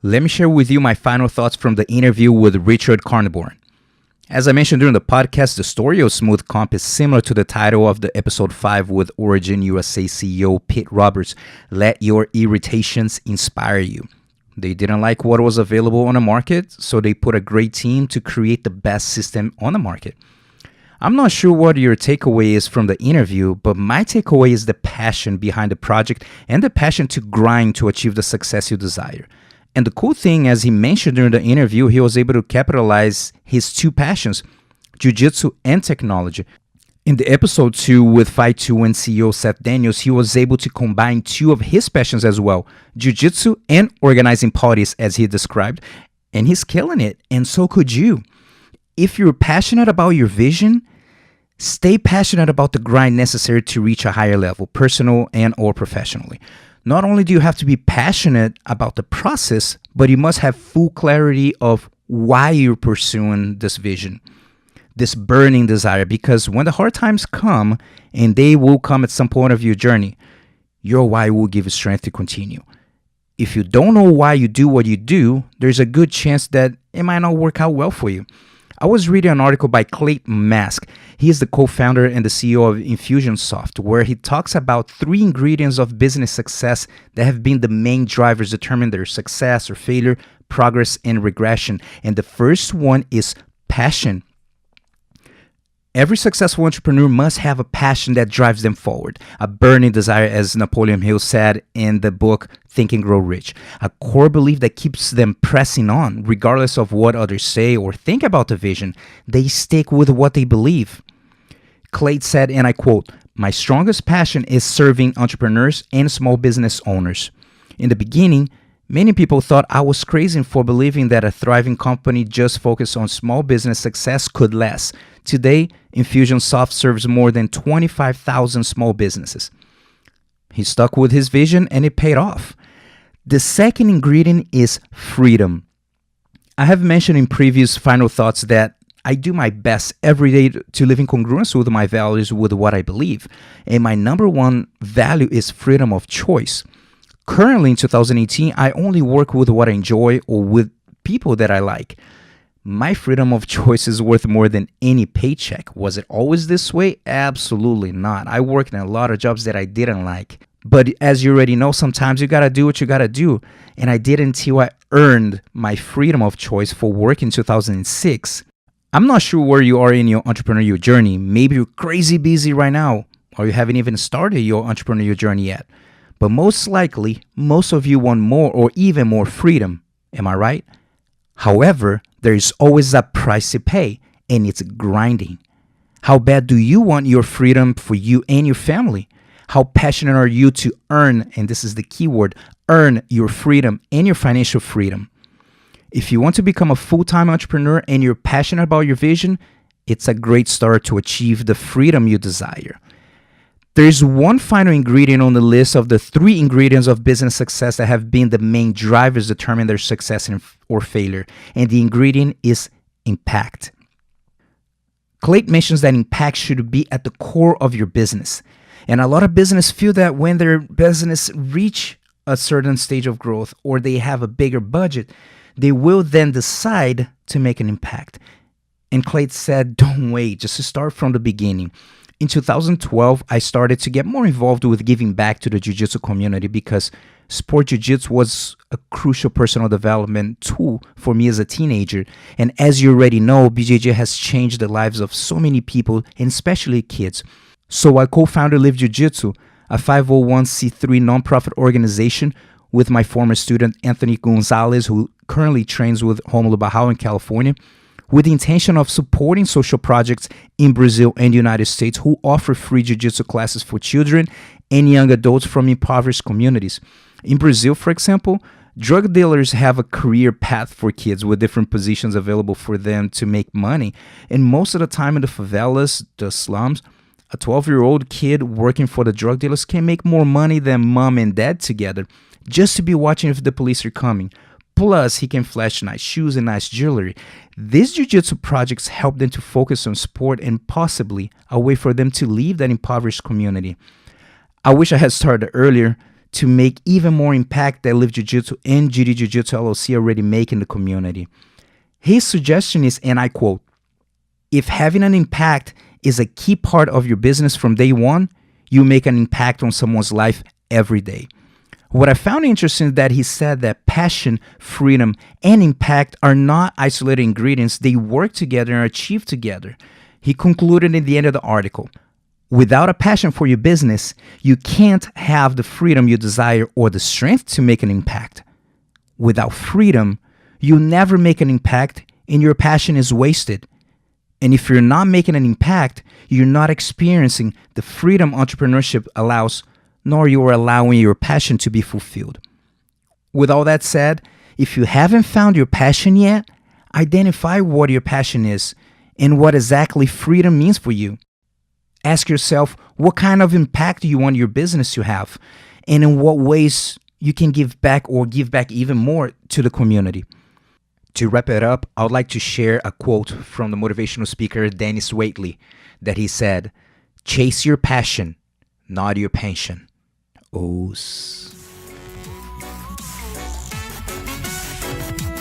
Let me share with you my final thoughts from the interview with Richard Carneborn. As I mentioned during the podcast, the story of Smoothcomp is similar to the title of the episode 5 with Origin USA CEO Pete Roberts, Let Your Irritations Inspire You. They didn't like what was available on the market, so they put a great team to create the best system on the market. I'm not sure what your takeaway is from the interview, but my takeaway is the passion behind the project and the passion to grind to achieve the success you desire. And the cool thing, as he mentioned during the interview, he was able to capitalize his two passions, Jiu-Jitsu and technology. In the episode 2 with Fight 2 and CEO Seth Daniels, he was able to combine two of his passions as well, Jiu-Jitsu and organizing parties, as he described, and he's killing it, and so could you. If you're passionate about your vision, stay passionate about the grind necessary to reach a higher level, personal and or professionally. Not only do you have to be passionate about the process, but you must have full clarity of why you're pursuing this vision, this burning desire, because when the hard times come, and they will come at some point of your journey, your why will give you strength to continue. If you don't know why you do what you do, there's a good chance that it might not work out well for you. I was reading an article by Clayton Mask. He is the co-founder and the CEO of Infusionsoft, where he talks about 3 ingredients of business success that have been the main drivers determining their success or failure, progress, and regression. And the first one is passion. Every successful entrepreneur must have a passion that drives them forward, a burning desire, as Napoleon Hill said in the book Think and Grow Rich, a core belief that keeps them pressing on, regardless of what others say or think about the vision. They stick with what they believe. Clay said, and I quote, "My strongest passion is serving entrepreneurs and small business owners. In the beginning, many people thought I was crazy for believing that a thriving company just focused on small business success could last. Today, Infusionsoft serves more than 25,000 small businesses." He stuck with his vision and it paid off. The second ingredient is freedom. I have mentioned in previous final thoughts that I do my best every day to live in congruence with my values, with what I believe. And my number one value is freedom of choice. Currently in 2018, I only work with what I enjoy or with people that I like. My freedom of choice is worth more than any paycheck. Was it always this way? Absolutely not. I worked in a lot of jobs that I didn't like. But as you already know, sometimes you gotta do what you gotta do. And I did until I earned my freedom of choice for work in 2006. I'm not sure where you are in your entrepreneurial journey. Maybe you're crazy busy right now, or you haven't even started your entrepreneurial journey yet. But most likely, most of you want more or even more freedom. Am I right? However, there is always a price to pay, and it's grinding. How bad do you want your freedom for you and your family? How passionate are you to earn, and this is the key word, earn your freedom and your financial freedom? If you want to become a full-time entrepreneur and you're passionate about your vision, it's a great start to achieve the freedom you desire. There's one final ingredient on the list of the 3 ingredients of business success that have been the main drivers determining their success or failure, and the ingredient is impact. Clayton mentions that impact should be at the core of your business, and a lot of business feel that when their business reach a certain stage of growth or they have a bigger budget, they will then decide to make an impact. And Clayton said, don't wait, just start from the beginning. In 2012, I started to get more involved with giving back to the Jiu-Jitsu community because sport Jiu-Jitsu was a crucial personal development tool for me as a teenager. And as you already know, BJJ has changed the lives of so many people, and especially kids. So I co-founded Live Jiu-Jitsu, a 501c3 nonprofit organization with my former student Anthony Gonzalez, who currently trains with Romulo Barral in California, with the intention of supporting social projects in Brazil and the United States who offer free jiu-jitsu classes for children and young adults from impoverished communities. In Brazil, for example, drug dealers have a career path for kids with different positions available for them to make money. And most of the time in the favelas, the slums, a 12-year-old kid working for the drug dealers can make more money than mom and dad together just to be watching if the police are coming. Plus, he can flash nice shoes and nice jewelry. These jiu-jitsu projects help them to focus on sport and possibly a way for them to leave that impoverished community. I wish I had started earlier to make even more impact that Live Jiu-Jitsu and GD Jiu-Jitsu LLC already make in the community. His suggestion is, and I quote, "If having an impact is a key part of your business from day one, you make an impact on someone's life every day." What I found interesting is that he said that passion, freedom, and impact are not isolated ingredients. They work together and achieve together. He concluded in the end of the article, "Without a passion for your business, you can't have the freedom you desire or the strength to make an impact. Without freedom, you'll never make an impact and your passion is wasted. And if you're not making an impact, you're not experiencing the freedom entrepreneurship allows, nor you are allowing your passion to be fulfilled." With all that said, if you haven't found your passion yet, identify what your passion is and what exactly freedom means for you. Ask yourself what kind of impact you want your business to have and in what ways you can give back or give back even more to the community. To wrap it up, I would like to share a quote from the motivational speaker Dennis Waitley that he said, "Chase your passion, not your pension."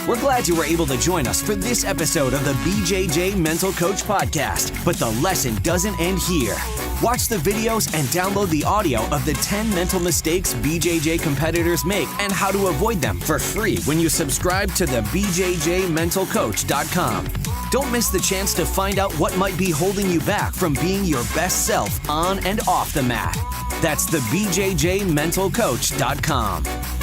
We're glad you were able to join us for this episode of the BJJ Mental Coach Podcast, but the lesson doesn't end here. Watch the videos and download the audio of the 10 mental mistakes BJJ competitors make and how to avoid them for free when you subscribe to the BJJMentalCoach.com. Don't miss the chance to find out what might be holding you back from being your best self on and off the mat. That's the BJJMentalCoach.com.